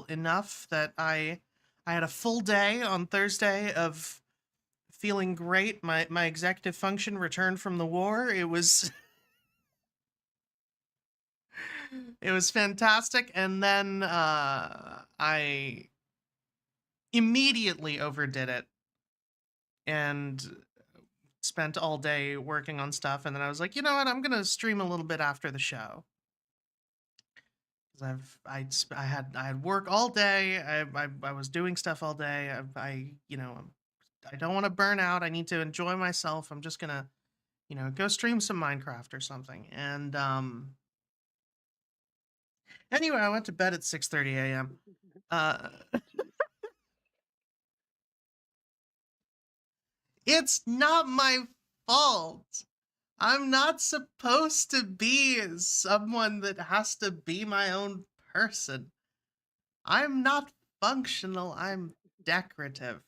enough that I had a full day on Thursday of feeling great. My executive function returned from the war. It was it was fantastic, and then I immediately overdid it and spent all day working on stuff, and then I was like, you know what, I'm gonna stream a little bit after the show. I had work all day. I was doing stuff all day. I don't want to burn out. I need to enjoy myself. I'm just gonna go stream some Minecraft or something. And anyway, I went to bed at 6:30 a.m. Uh, it's not my fault. I'm not supposed to be someone that has to be my own person. I'm not functional. I'm decorative.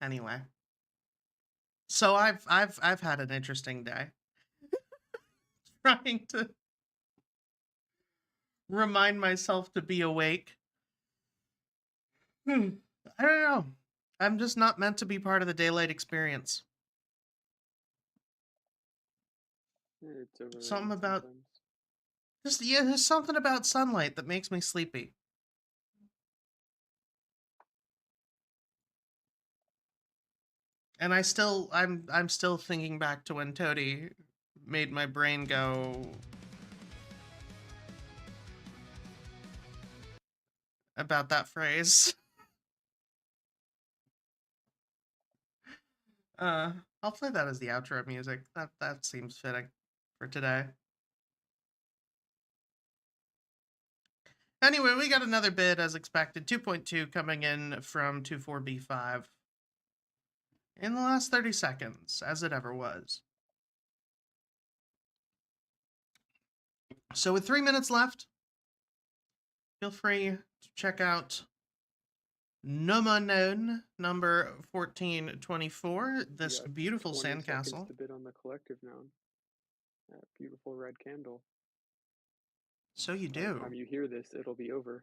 Anyway, so I've had an interesting day trying to remind myself to be awake. I don't know. I'm just not meant to be part of the daylight experience. It's overrated Something about sometimes. there's something about sunlight that makes me sleepy. And I'm still thinking back to when Toady made my brain go about that phrase. I'll play that as the outro music. That seems fitting for today. Anyway, we got another bid as expected. 2.2 coming in from 24B5 in the last 30 seconds, as it ever was. So with 3 minutes left, feel free to check out Noun number 1424, this beautiful 20 sandcastle. seconds to bid on the collective noun. That beautiful red candle. So you By the do. time you hear this, it'll be over.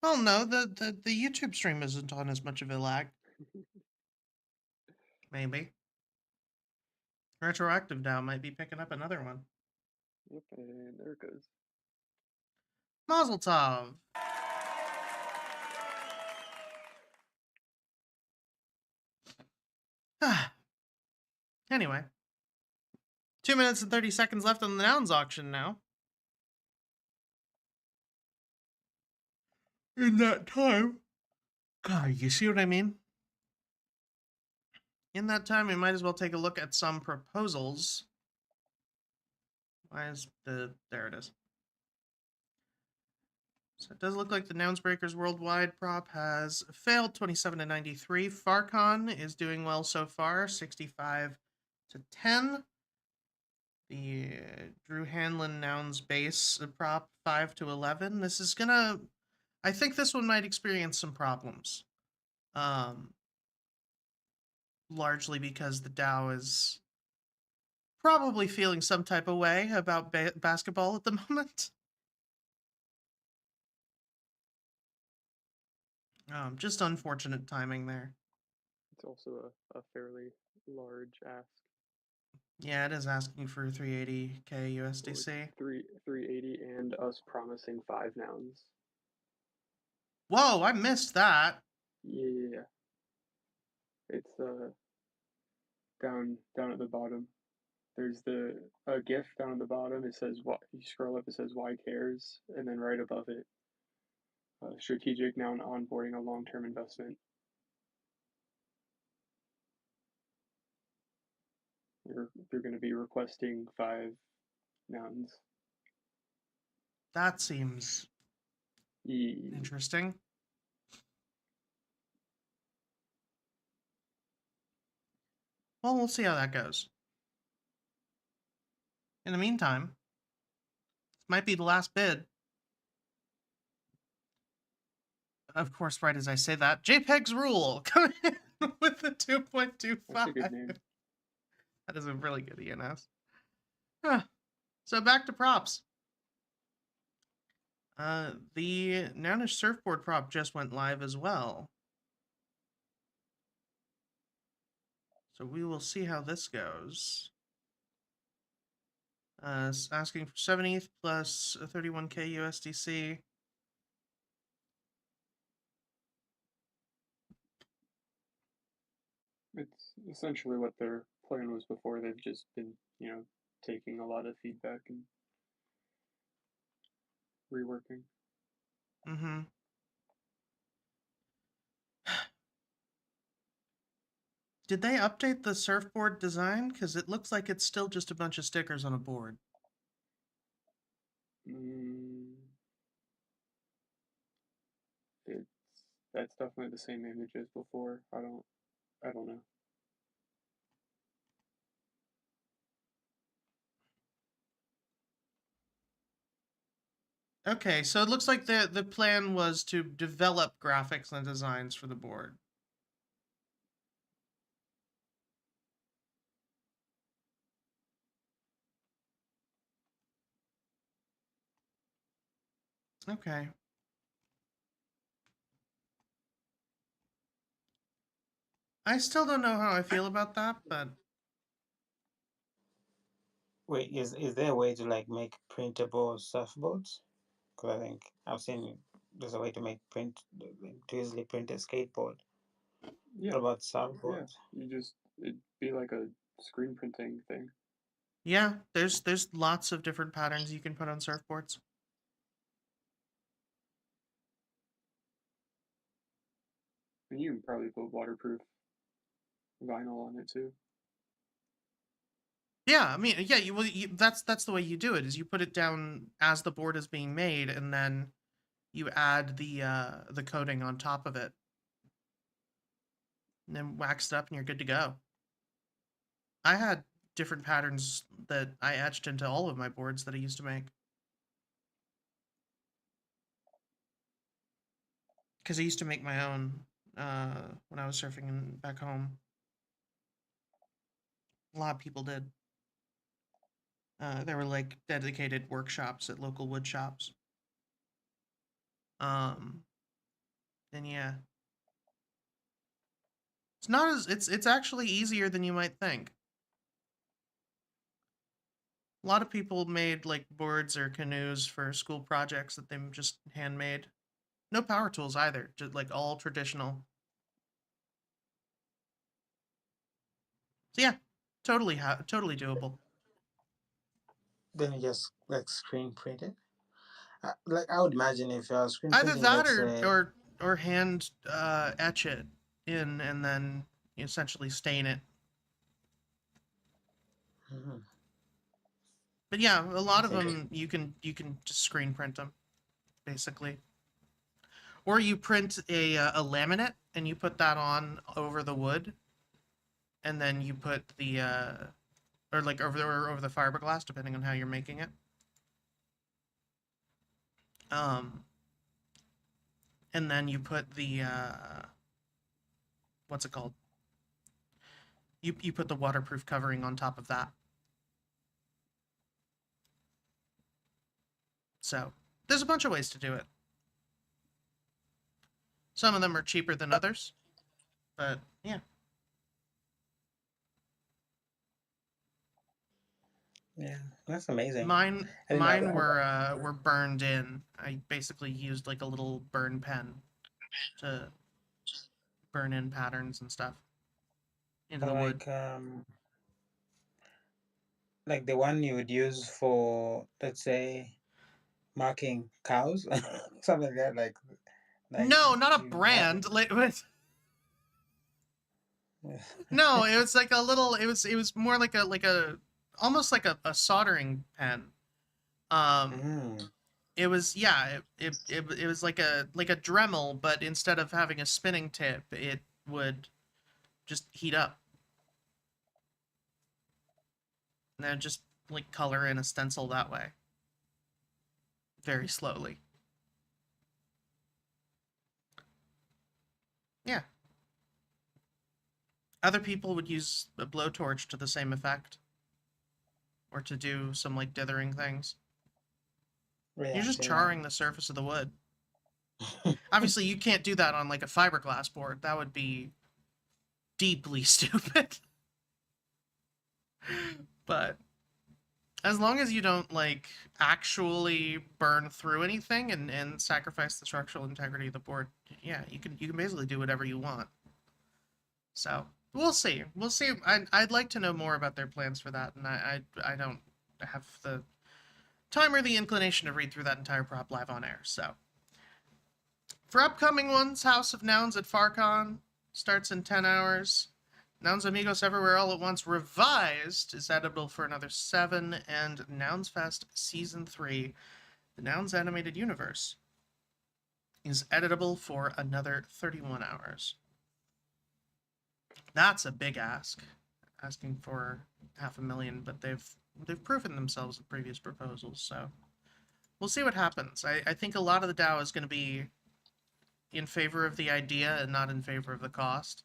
Well, no, the YouTube stream isn't on as much of a lag. Maybe. Retroactive now might be picking up another one. Yep, and there it goes. Mazel tov. Anyway. 2 minutes and 30 seconds left on the nouns auction now. In that time, God, you see what I mean? In that time, we might as well take a look at some proposals. There it is. So it does look like the Nouns Breakers Worldwide prop has failed 27 to 93. Farcon is doing well so far, 65 to 10. The Drew Hanlon Nouns base prop 5 to 11. This is gonna, I think this one might experience some problems. Largely because the Dow is probably feeling some type of way about basketball at the moment. Just unfortunate timing there. It's also a fairly large ask. Yeah, it is asking for 380k USDC. 380 and us promising 5 nouns. Whoa, I missed that. Yeah. It's down at the bottom. There's a GIF down at the bottom. It says what you scroll up. It says why cares, and then right above it, strategic noun onboarding a long-term investment. They're going to be requesting 5 nouns. That seems interesting. Well, we'll see how that goes. In the meantime, this might be the last bid. Of course, right as I say that, JPEG's Rule coming in with the 2.25. That's a good name. That is a really good ENS. Huh. So back to props. The Nounish surfboard prop just went live as well. So we will see how this goes. Asking for 70th plus 31k USDC. It's essentially what their plan was before. They've just been, taking a lot of feedback and reworking. Mm-hmm. Did they update the surfboard design? Because it looks like it's still just a bunch of stickers on a board. Mm, it's that's definitely the same image as before. I don't know. Okay, so it looks like the plan was to develop graphics and designs for the board. Okay. I still don't know how I feel about that, but Wait, is there a way to like make printable surfboards? Because I think I've seen there's a way to make to easily print a skateboard. What Yeah, about yeah. surfboards? It'd be like a screen printing thing. yeah, there's lots of different patterns you can put on surfboards. And you can probably put waterproof vinyl on it too. Yeah, I mean, yeah, that's the way you do it. Is you put it down as the board is being made, and then you add the coating on top of it, and then wax it up, and you're good to go. I had different patterns that I etched into all of my boards that I used to make. Because I used to make my own when I was surfing back home. A lot of people did. There were like dedicated workshops at local wood shops. Um, and yeah, it's not as it's actually easier than you might think. A lot of people made like boards or canoes for school projects that they just handmade. No power tools either, just like all traditional. So yeah, totally doable. Then you just like screen print it. Like I would imagine if you're screen Either printing, that let's say, or hand etch it in and then essentially stain it. mhm, But yeah, a lot that's of them interesting. you can just screen print them basically, or you print a laminate and you put that on over the wood, and then you put the or like over the fiberglass depending on how you're making it. Um, and then you put the what's it called? You put the waterproof covering on top of that. So there's a bunch of ways to do it. Some of them are cheaper than others, but yeah. Yeah, that's amazing. I didn't Mine know. were burned in. I basically used like a little burn pen to burn in patterns and stuff into the wood. Like the one you would use for, let's say, marking cows, something like that. Like No, not a you have. brand. Like, no, it was like a little. It was more like a almost like a soldering pen. Um, Mm. it was yeah. It was like a Dremel, but instead of having a spinning tip, it would just heat up and then just like color in a stencil that way, very slowly. Yeah. Other people would use a blowtorch to the same effect. or to do some like dithering things. Yeah, You're I've just seen charring the surface of the wood. Obviously, you can't do that on like a fiberglass board. That would be deeply stupid. But as long as you don't like actually burn through anything and sacrifice the structural integrity of the board, yeah, you can basically do whatever you want. So we'll see. We'll see. I'd like to know more about their plans for that, and I don't have the time or the inclination to read through that entire prop live on air. So for upcoming ones, House of Nouns at FarCon starts in 10 hours. Nouns Amigos Everywhere All at Once Revised is editable for another 7, and Nouns Fest Season 3, the Nouns Animated Universe, is editable for another 31 hours. That's a big ask, asking for 500,000, but they've proven themselves in previous proposals, so we'll see what happens. I think a lot of the DAO is going to be in favor of the idea and not in favor of the cost.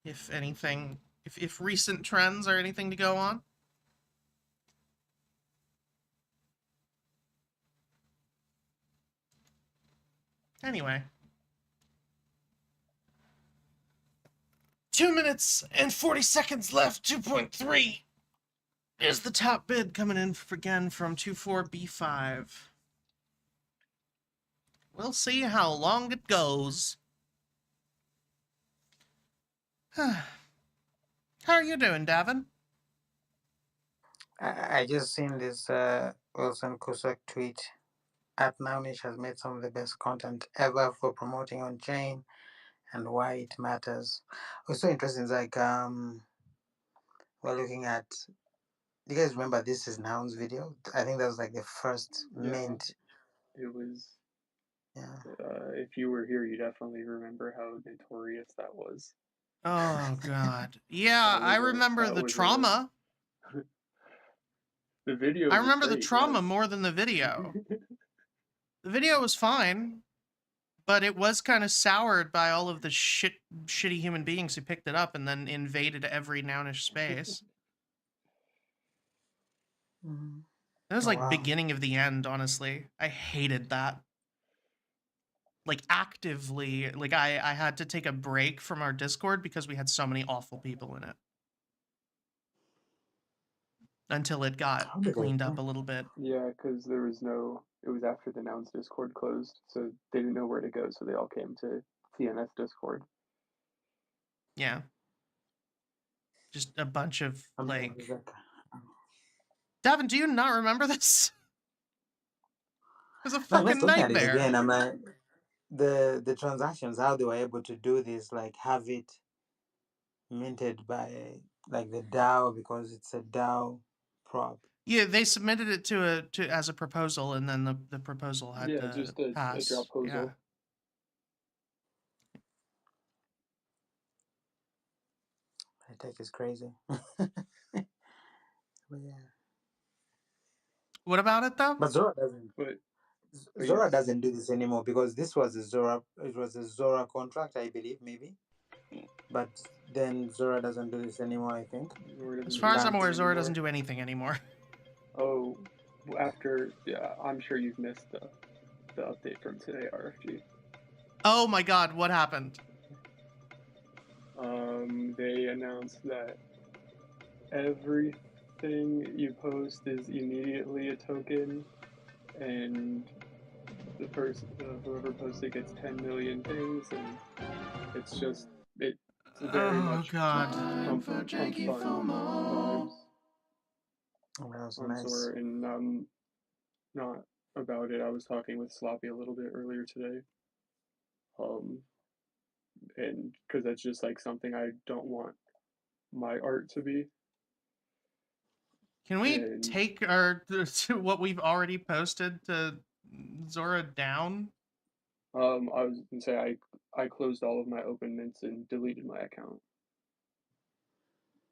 If anything, if recent trends are anything to go on. Anyway. 2 minutes and 40 seconds left, 2.3 is the top bid coming in again from 24B5. We'll see how long it goes. How are you doing, Davin? I just seen this Wilson Kusak tweet. At Nounish has made some of the best content ever for promoting on chain and why it matters. What's so interesting is like we're looking at. Do you guys remember this is Noun's video? I think that was like the first mint. It was. Yeah. If you were here, you definitely remember how notorious that was. Oh God, yeah, I remember the trauma. The video. I remember great, the trauma yes. more than the video. The video was fine, but it was kind of soured by all of the shitty human beings who picked it up and then invaded every Nounish space. Mm-hmm. It was like beginning of the end, honestly. I hated that. Like actively, like I had to take a break from our Discord because we had so many awful people in it. Until it got cleaned up a little bit. Yeah, because there was no. It was after the Nouns Discord closed, so they didn't know where to go, so they all came to TNS Discord. Yeah. Just a bunch of like. Davin, do you not remember this? It was a fucking nightmare. Again, I'm like, the transactions, how they were able to do this, like have it minted by like the DAO because it's a DAO prop. Yeah, they submitted it to as a proposal, and then the proposal had to just a pass. drop proposal. Yeah. I think it's crazy. But yeah. What about it though? But Zora doesn't. Zora doesn't do this anymore because this was a Zora. It was a Zora contract, I believe, maybe. But then Zora doesn't do this anymore, I think. As far as I'm aware, Zora doesn't do anything anymore. Oh, I'm sure you've missed the update from today, RFG. Oh my God, what happened? They announced that everything you post is immediately a token, and the person, whoever posted gets 10 million things, and it's just very much pump fun vibes. Oh, that was on nice. Zora, and not about it. I was talking with Sloppy a little bit earlier today. And because that's just like something I don't want my art to be. Can we take what we've already posted to Zora down? I was gonna say I closed all of my open mints and deleted my account.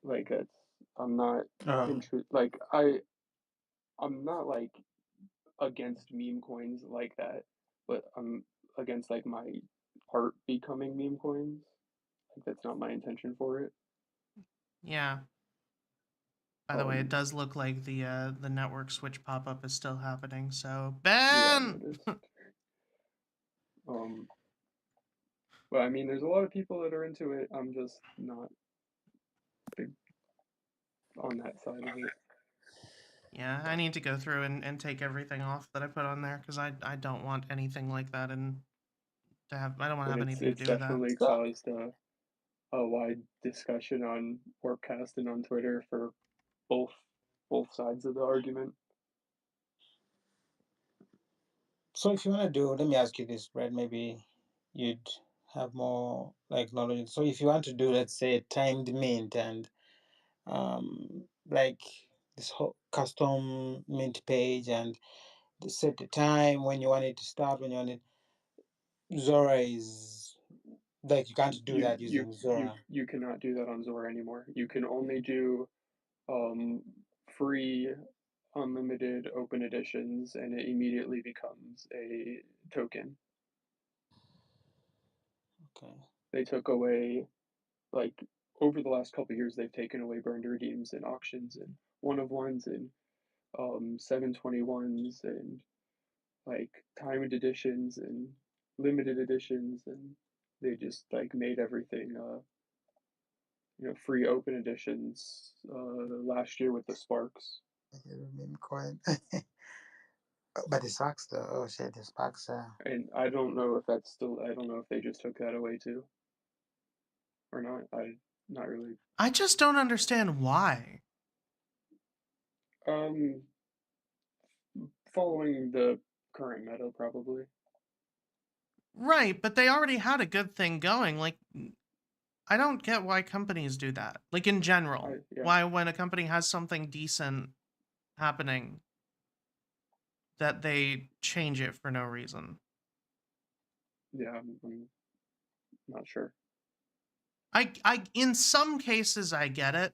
Like I'm not like I'm not like against meme coins like that, but I'm against like my art becoming meme coins. Like that's not my intention for it. Yeah. By the way, it does look like the network switch pop-up is still happening, so Ben! Yeah, I noticed. But I mean, there's a lot of people that are into it. I'm just not big on that side of it. Yeah, I need to go through and take everything off that I put on there because I don't want anything like that and to have I don't want to But have anything to it's do with that. definitely caused a wide discussion on Warpcast and on Twitter for both sides of the argument. So if you want to do, let me ask you this, Brad. Maybe you'd have more like knowledge. So if you want to do, let's say, timed mint and like this whole custom mint page and set the time when you want it to start, when you want it. Zora is like you can't do that using Zora. You cannot do that on Zora anymore. You can only do free unlimited open editions, and it immediately becomes a token. Okay. They took away, like, over the last couple of years, they've taken away burned redeems and auctions and one of ones and 721s and like timed editions and limited editions, and they just like made everything free open editions last year with the Sparks. Meme coin. But the Sparks though, oh shit, the Sparks. And I don't know if that's still. I don't know if they just took that away too, or not. Not really. I just don't understand why. Following the current meta, probably. Right, but they already had a good thing going. Like, I don't get why companies do that. Like, in general. Yeah. Why, when a company has something decent happening, that they change it for no reason. Yeah, I'm not sure. I in some cases, I get it.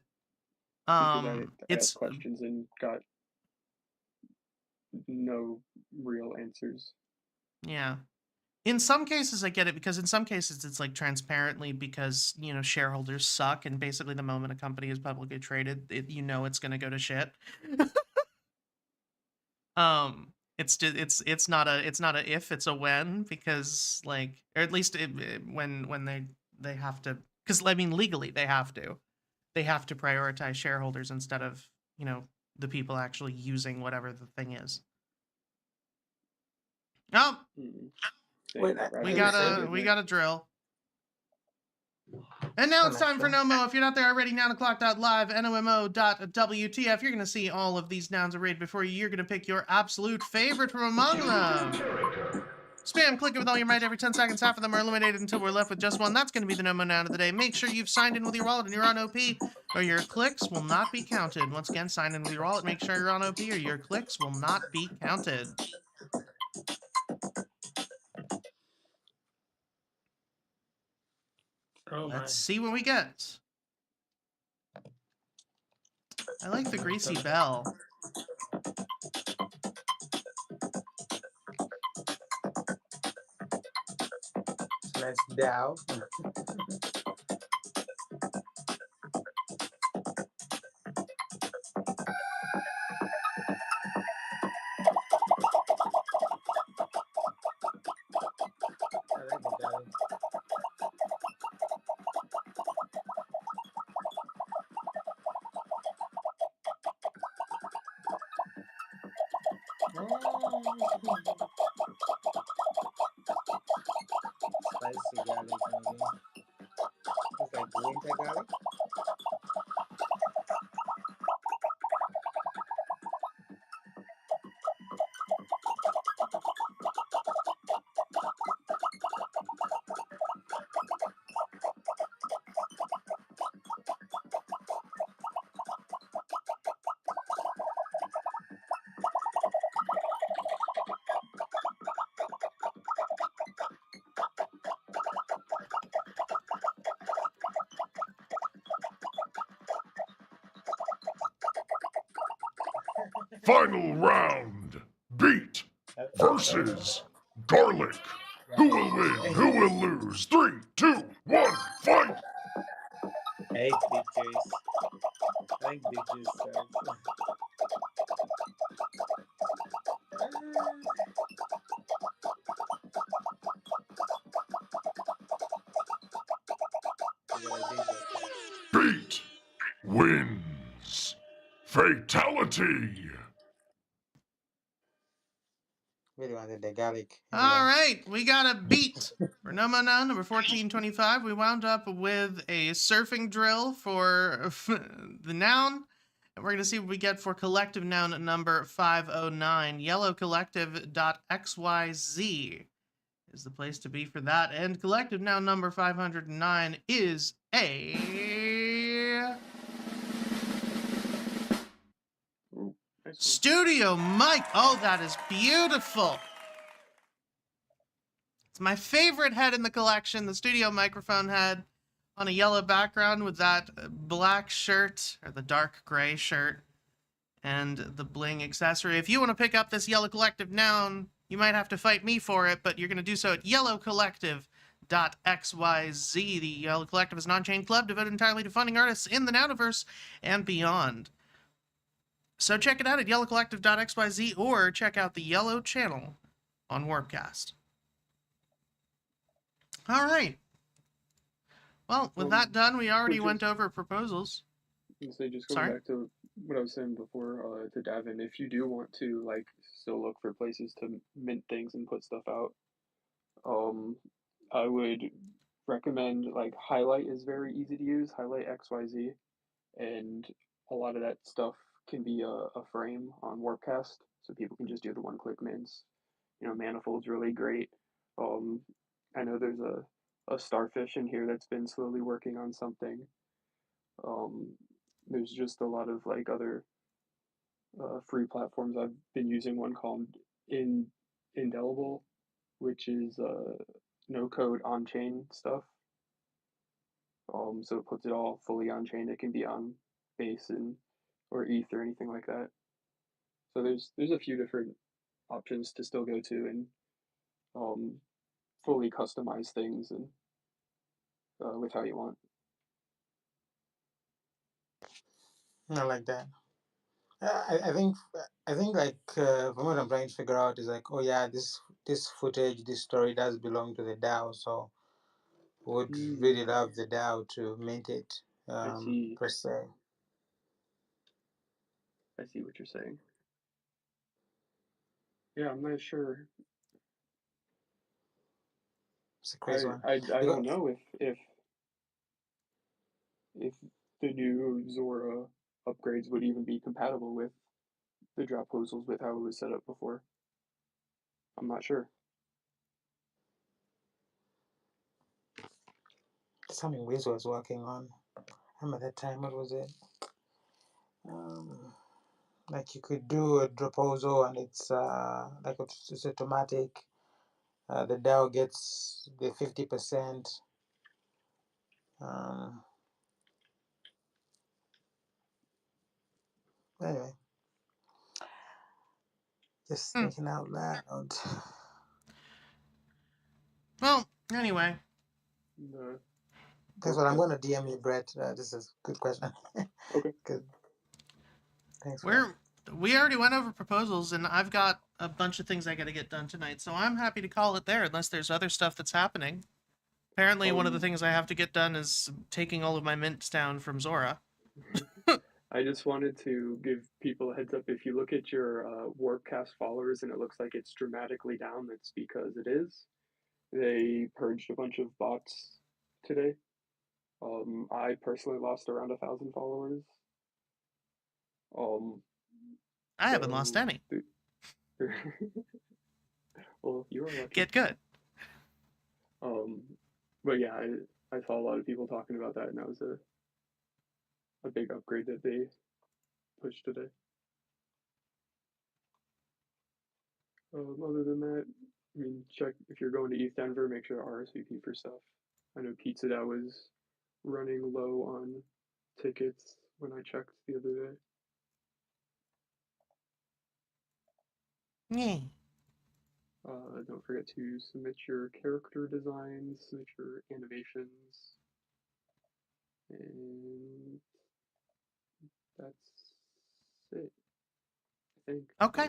Because I asked questions and got no real answers. Yeah. In some cases, I get it because in some cases it's like transparently because, shareholders suck and basically the moment a company is publicly traded, it's going to go to shit. It's not a if, it's a when, because like, or at least when they have to, because I mean legally they have to prioritize shareholders instead of, the people actually using whatever the thing is. Oh, Wait, we got a drill. And now it's time for Nomo. If you're not there already, nounoclock.live, nomo.wtf. You're going to see all of these nouns arrayed before you. You're going to pick your absolute favorite from among them. Spam click it with all your might every 10 seconds. Half of them are eliminated until we're left with just one. That's going to be the Nomo noun of the day. Make sure you've signed in with your wallet and you're on OP, or your clicks will not be counted. Once again, sign in with your wallet. Make sure you're on OP, or your clicks will not be counted. Let's see what we get. I like the greasy bell. Let's down. Spicy garlic, maybe. It's like winter garlic. Final round. Beet versus garlic. Who will win? Who will lose? 3, 2, 1, fight! I hate beet juice. I think beet juice sucks. wins. Fatality. Really wanted the garlic. All right, we got a beat for No Mo Noun, number 1425. We wound up with a surfing drill for the noun. And we're going to see what we get for collective noun number 509. Yellowcollective.xyz is the place to be for that. And collective noun number 509 is a Ooh, nice one. studio mic. Oh, that is beautiful. It's my favorite head in the collection, the studio microphone head on a yellow background with that black shirt, or the dark gray shirt, and the bling accessory. If you want to pick up this Yellow Collective noun, you might have to fight me for it, but you're going to do so at yellowcollective.xyz. The Yellow Collective is an on-chain club devoted entirely to funding artists in the Nouniverse and beyond. So check it out at yellowcollective.xyz or check out the Yellow channel on Warpcast. All right. Well, with that done, we already went over proposals. So just going back to what I was saying before, to Davin, if you do want to like still look for places to mint things and put stuff out, I would recommend like Highlight is very easy to use. Highlight XYZ, and a lot of that stuff can be a frame on Warpcast, so people can just do the one-click mints. You know, Manifold's really great. I know there's a Starfish in here that's been slowly working on something. There's just a lot of like other free platforms. I've been using one called Indelible, which is no code on chain stuff. So it puts it all fully on chain. It can be on Base and or ETH or anything like that. So there's a few different options to still go to and fully customize things and with how you want. I like that. I think like from what I'm trying to figure out is like, oh yeah, this footage, this story does belong to the DAO, so would really love the DAO to mint it I see. per se. I see what you're saying. Yeah, I'm not sure. It's a crazy one. I don't know if the new Zora upgrades would even be compatible with the Dropposals with how it was set up before. I'm not sure. Something Wiz was working on. I remember that time. What was it? Like you could do a proposal and it's like it's automatic. The DAO gets the 50%. Anyway, just thinking out loud. Well, anyway. That's what I'm going to DM you, Brett. This is a good question. Okay. Good. Thanks. We already went over proposals, and I've got a bunch of things I got to get done tonight, so I'm happy to call it there, unless there's other stuff that's happening. Apparently, one of the things I have to get done is taking all of my mints down from Zora. I just wanted to give people a heads up. If you look at your Warpcast followers and it looks like it's dramatically down, that's because it is. They purged a bunch of bots today. I personally lost around 1,000 followers. I haven't lost any. Well, you are lucky. Get good. But yeah, I saw a lot of people talking about that, and that was a big upgrade that they pushed today. Other than that, I mean, check if you're going to East Denver, make sure to RSVP for stuff. I know Pizza DAO was running low on tickets when I checked the other day. Yeah. Don't forget to submit your character designs, submit your animations, and that's it, I think. Okay.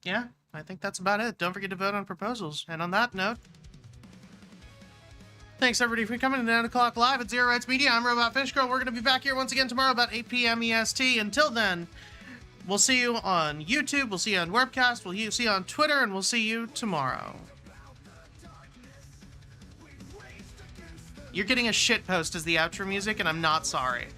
Yeah, I think that's about it. Don't forget to vote on proposals. And on that note, Thanks, everybody, for coming to 9 o'clock live at Zero Rights Media. I'm Robot Fish Girl. We're going to be back here once again tomorrow about 8 p.m. EST. Until then, we'll see you on YouTube, we'll see you on Webcast, we'll see you on Twitter, and we'll see you tomorrow. You're getting a shit post as the outro music, and I'm not sorry.